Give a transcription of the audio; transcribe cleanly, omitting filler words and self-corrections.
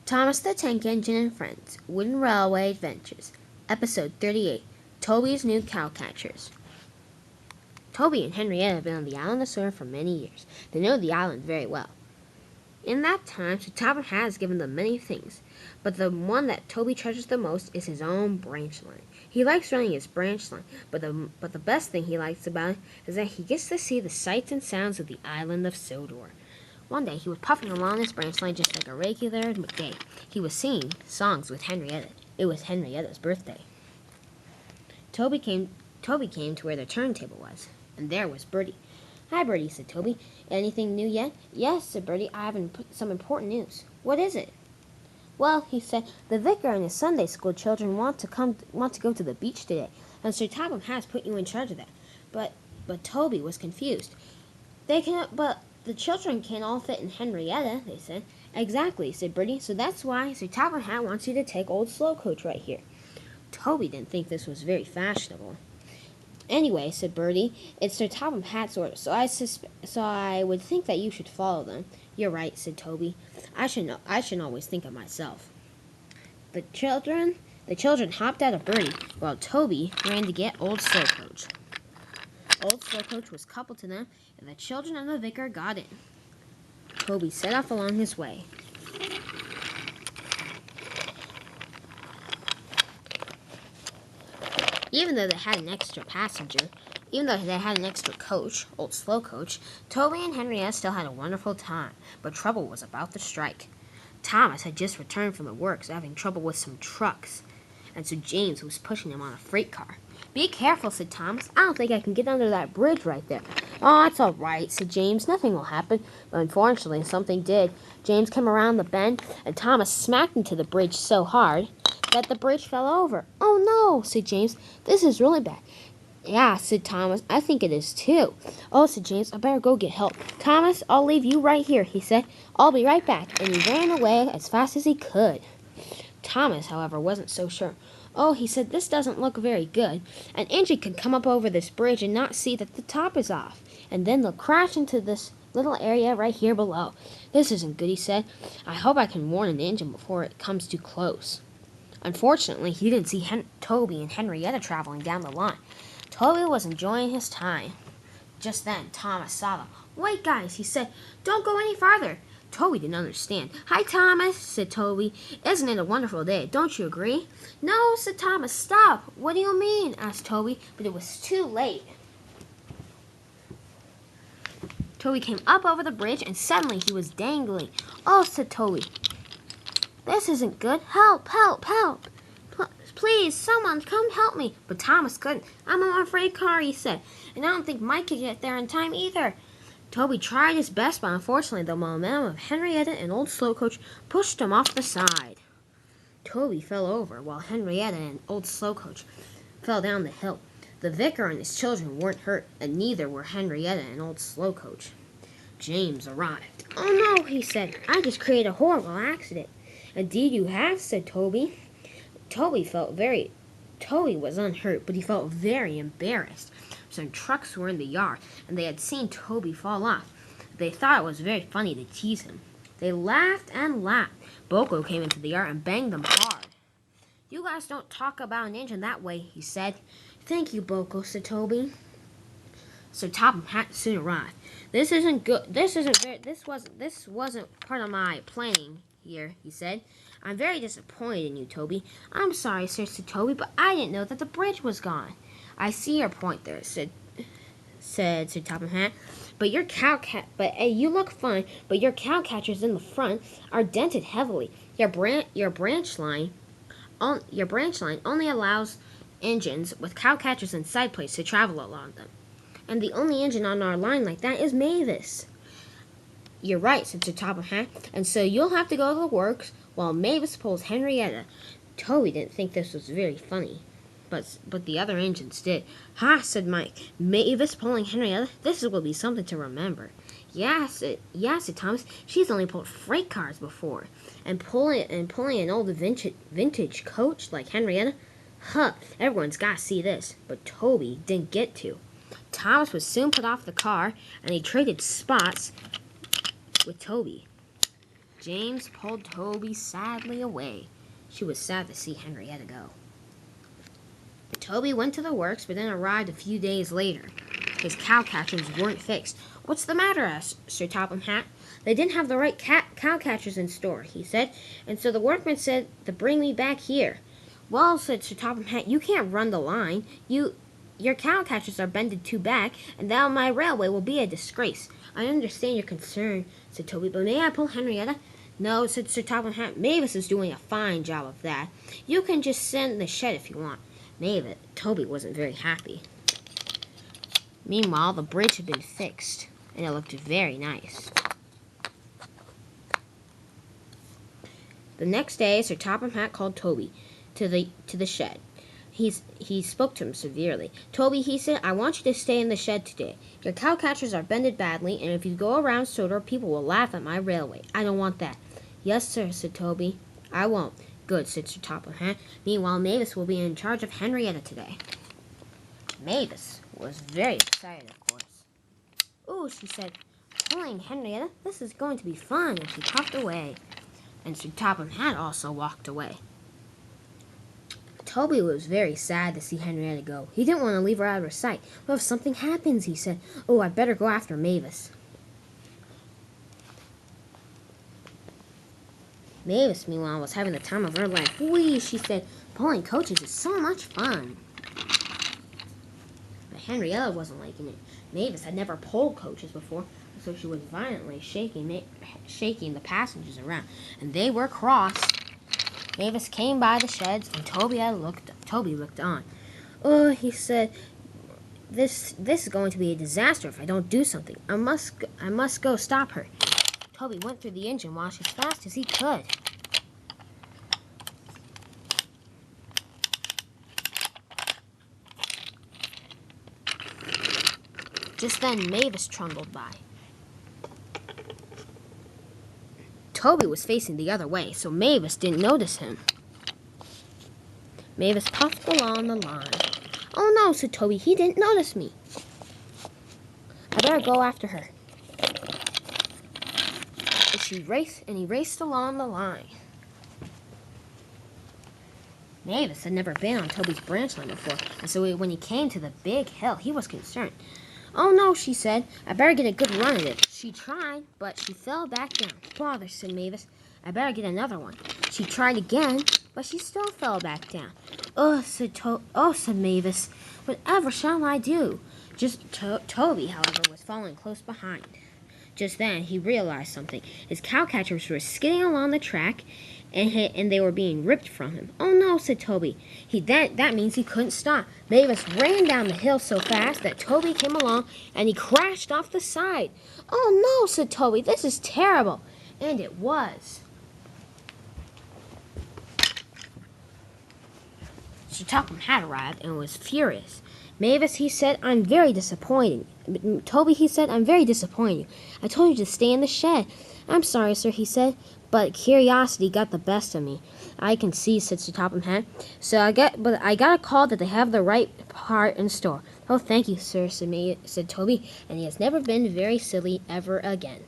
Thomas the Tank Engine and Friends, Wooden Railway Adventures, Episode 38, Toby's New Cowcatchers. Toby and Henrietta have been on the island of Sora for many years. They know the island very well. In that time, Sir Topham Hatt has given them many things, but the one that Toby treasures the most is his own branch line. He likes running his branch line, but the best thing he likes about it is that he gets to see the sights and sounds of the island of Sodor. One day he was puffing along his branch line just like a regular day. He was singing songs with Henrietta. It was Henrietta's birthday. Toby came to where the turntable was, and there was Bertie. "Hi, Bertie," said Toby. "Anything new yet?" "Yes," said Bertie. "I have some important news." "What is it?" "Well," he said, "the vicar and his Sunday school children want to go to the beach today, and Sir Topham has put you in charge of that." But Toby was confused. But the children can't all fit in Henrietta," they said. "Exactly," said Bertie. "So that's why Sir Topham Hatt wants you to take old Slow Coach right here." Toby didn't think this was very fashionable. "Anyway," said Bertie, "it's Sir Topham Hatt's orders, so I would think that you should follow them." "You're right," said Toby. I shouldn't always think of myself." The children hopped out of Bertie, while Toby ran to get old Slow Coach. Old Slow Coach was coupled to them, and the children and the vicar got in. Toby set off along his way. Even though they had an extra coach, old Slow Coach, Toby and Henrietta still had a wonderful time, but trouble was about to strike. Thomas had just returned from the works, having trouble with some trucks, and so James was pushing him on a freight car. "Be careful," said Thomas. "I don't think I can get under that bridge right there." "Oh, it's all right," said James. "Nothing will happen." But unfortunately, something did. James came around the bend, and Thomas smacked into the bridge so hard that the bridge fell over. "Oh, no," said James. "This is really bad." "Yeah," said Thomas. "I think it is, too." "Oh," said James. "I better go get help." "Thomas, I'll leave you right here," he said. "I'll be right back." And he ran away as fast as he could. Thomas, however, wasn't so sure. "Oh," he said, "this doesn't look very good. An engine could come up over this bridge and not see that the top is off, and then they'll crash into this little area right here below. This isn't good," he said. "I hope I can warn an engine before it comes too close." Unfortunately, he didn't see Toby and Henrietta traveling down the line. Toby was enjoying his time. Just then, Thomas saw them. "Wait, guys," he said. "Don't go any farther." Toby didn't understand. "Hi, Thomas," said Toby. "Isn't it a wonderful day? Don't you agree?" "No," said Thomas. "Stop." "What do you mean?" asked Toby, but it was too late. Toby came up over the bridge, and suddenly he was dangling. "Oh," said Toby. "This isn't good. Help, help, help. Please, someone come help me." But Thomas couldn't. "I'm on a freight car," he said, "and I don't think Mike could get there in time either." Toby tried his best, but unfortunately the momentum of Henrietta and old Slow Coach pushed him off the side. Toby fell over, while Henrietta and old Slow Coach fell down the hill. The vicar and his children weren't hurt, and neither were Henrietta and old Slow Coach. James arrived. "Oh no," he said. "I just created a horrible accident." "Indeed you have," said Toby. Toby was unhurt, but he felt very embarrassed. Some trucks were in the yard, and they had seen Toby fall off. They thought it was very funny to tease him. They laughed and laughed. Boko came into the yard and banged them hard. "You guys don't talk about an engine that way," he said. "Thank you, Boko," said Toby. So Topham Hatt soon arrived. This wasn't part of my planning here," he said. "I'm very disappointed in you, Toby." "I'm sorry, sir," said Toby, "but I didn't know that the bridge was gone." "I see your point there," said Sir Topham Hatt. "But you look fine, but your cowcatchers in the front are dented heavily. Your branch line only allows engines with cowcatchers and side plates to travel along them. And the only engine on our line like that is Mavis." "You're right," said Sir Topham Hatt, "and so you'll have to go to the works while Mavis pulls Henrietta." Toby didn't think this was very funny, but the other engines did. "Ha," said Mike. "Mavis pulling Henrietta? This will be something to remember." Yeah, said Thomas. "She's only pulled freight cars before, and pulling an old vintage coach like Henrietta. Huh, everyone's got to see this." But Toby didn't get to. Thomas was soon put off the car, and he traded spots with Toby. James pulled Toby sadly away. She was sad to see Henrietta go. Toby went to the works, but then arrived a few days later. His cowcatchers weren't fixed. "What's the matter?" asked Sir Topham Hatt. "They didn't have the right cowcatchers in store," he said, "and so the workman said to bring me back here." "Well," said Sir Topham Hatt, "you can't run the line. Your cowcatchers are bended too back, and now my railway will be a disgrace." "I understand your concern," said Toby, "but may I pull Henrietta?" "No," said Sir Topham Hatt, "Mavis is doing a fine job of that. You can just sit in the shed if you want." Toby wasn't very happy. Meanwhile, the bridge had been fixed, and it looked very nice. The next day, Sir Topham Hatt called Toby to the shed. He spoke to him severely. "Toby," he said, "I want you to stay in the shed today. Your cowcatchers are bended badly, and if you go around Sodor, people will laugh at my railway. I don't want that." "Yes, sir," said Toby. "I won't." "Good," said Sir Topham Hatt. "Meanwhile, Mavis will be in charge of Henrietta today." Mavis was very excited, of course. "Ooh," she said, "pulling Henrietta, this is going to be fun," and she puffed away. And Sir Topham Hatt also walked away. Toby was very sad to see Henrietta go. He didn't want to leave her out of her sight. "What if something happens?" he said. "Oh, I'd better go after Mavis." Mavis, meanwhile, was having the time of her life. "Whee," she said, "pulling coaches is so much fun." But Henrietta wasn't liking it. Mavis had never pulled coaches before, so she was violently shaking the passengers around, and they were cross. Mavis came by the sheds, and Toby looked on. "Oh," he said, this is going to be a disaster if I don't do something. I must go stop her." Toby went through the engine wash as fast as he could. Just then, Mavis trundled by. Toby was facing the other way, so Mavis didn't notice him. Mavis puffed along the line. "Oh no," said Toby, "he didn't notice me. I better go after her." And he raced along the line. Mavis had never been on Toby's branch line before, and so when he came to the big hill, he was concerned. "Oh no," she said, "I better get a good run at it." She tried, but she fell back down. "Bother," said Mavis, "I better get another one." She tried again, but she still fell back down. "Oh," said Mavis, "whatever shall I do?" Toby, however, was following close behind. Just then, he realized something. His cowcatchers were skidding along the track, and they were being ripped from him. "Oh no," said Toby. That means he couldn't stop. Mavis ran down the hill so fast that Toby came along, and he crashed off the side. "Oh no," said Toby, "this is terrible." And it was. Sir Topham Hatt arrived and was furious. "Mavis," he said, "I'm very disappointed." "Toby," he said, "I'm very disappointed. I told you to stay in the shed." "I'm sorry, sir," he said, "but curiosity got the best of me." "I can see," said Sir Topham Hatt. But I got a call that they have the right part in store." "Oh, thank you, sir," said Toby, and he has never been very silly ever again.